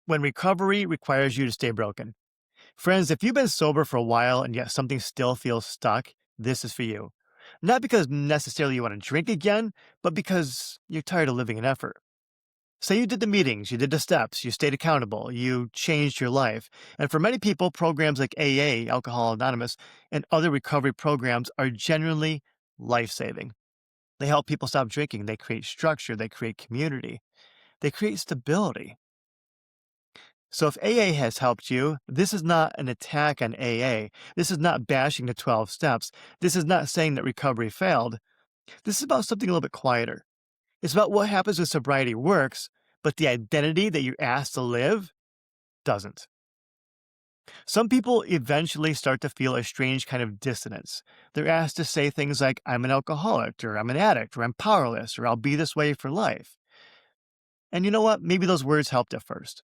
When recovery requires you to stay broken. Friends, if you've been sober for a while and yet something still feels stuck, this is for you. Not because necessarily you want to drink again, but because you're tired of living in effort. Say you did the meetings, you did the steps, you stayed accountable, you changed your life. And for many people, programs like AA, Alcohol Anonymous, and other recovery programs are genuinely life saving. They help people stop drinking, they create structure, they create community, they create stability. So if AA has helped you, this is not an attack on AA. This is not bashing the 12 steps. This is not saying that recovery failed. This is about something a little bit quieter. It's about what happens when sobriety works, but the identity that you're asked to live doesn't. Some people eventually start to feel a strange kind of dissonance. They're asked to say things like, I'm an alcoholic, or I'm an addict, or I'm powerless, or I'll be this way for life. And you know what? Maybe those words helped at first.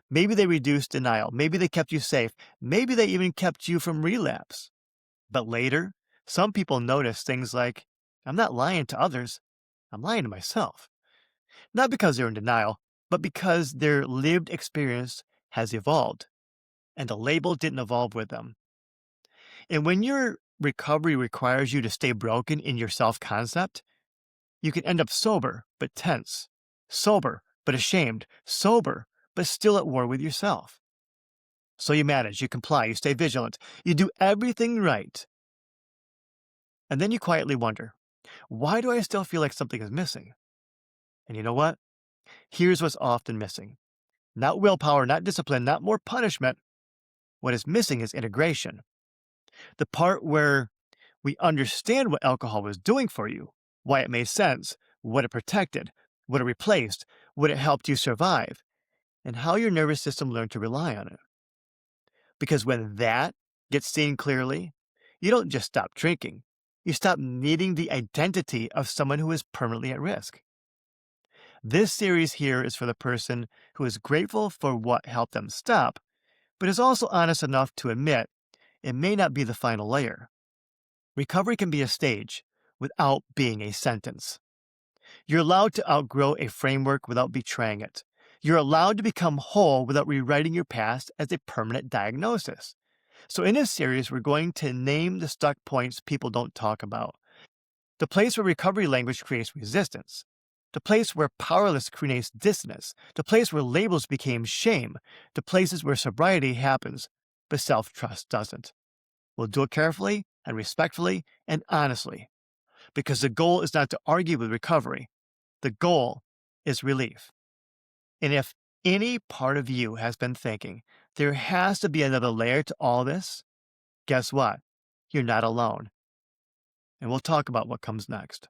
Maybe they reduced denial. Maybe they kept you safe. Maybe they even kept you from relapse. But later, some people notice things like, I'm not lying to others, I'm lying to myself. Not because they're in denial, but because their lived experience has evolved, and the label didn't evolve with them. And when your recovery requires you to stay broken in your self concept, you can end up sober but tense, sober but ashamed, sober but still at war with yourself. So you manage, you comply, you stay vigilant, you do everything right. And then you quietly wonder, why do I still feel like something is missing? And you know what? Here's what's often missing. Not willpower, not discipline, not more punishment. What is missing is integration. The part where we understand what alcohol was doing for you, why it made sense, what it protected, what it replaced, what it helped you survive, and how your nervous system learned to rely on it. Because when that gets seen clearly, you don't just stop drinking. You stop needing the identity of someone who is permanently at risk. This series here is for the person who is grateful for what helped them stop, but is also honest enough to admit it may not be the final layer. Recovery can be a stage without being a sentence. You're allowed to outgrow a framework without betraying it. You're allowed to become whole without rewriting your past as a permanent diagnosis. So in this series, we're going to name the stuck points people don't talk about. The place where recovery language creates resistance. The place where powerless creates dissonance. The place where labels became shame. The places where sobriety happens, but self-trust doesn't. We'll do it carefully and respectfully and honestly, because the goal is not to argue with recovery. The goal is relief. And if any part of you has been thinking there has to be another layer to all this, guess what? You're not alone. And we'll talk about what comes next.